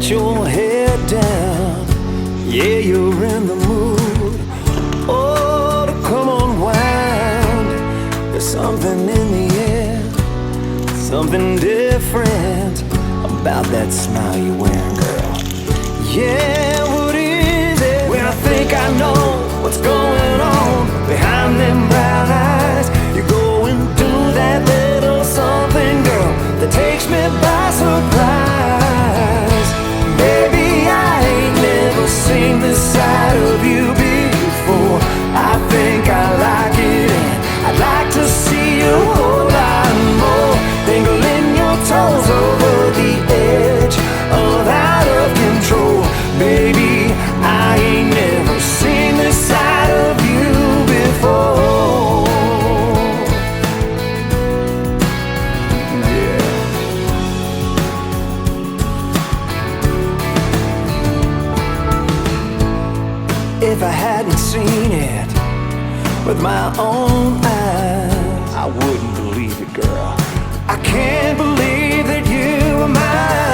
got your head down, yeah, you're in the mood. Oh, to come unwind. There's something in the air, something different about that smile you're wearing, girl. Yeah, what is it? When I think I know what's going on behind them brown eyes, you're going through that little something, girl, that takes me by surprise. Baby, I ain't never seen this side of you before. I think I like it, and I'd like to see you a whole lot more. Dangling your toes over the edge of out of control. Baby, I ain't never seen this side of you before. Yeah. If I hadn't seen it with my own eyes, I wouldn't believe it, girl. I can't believe that you were mine.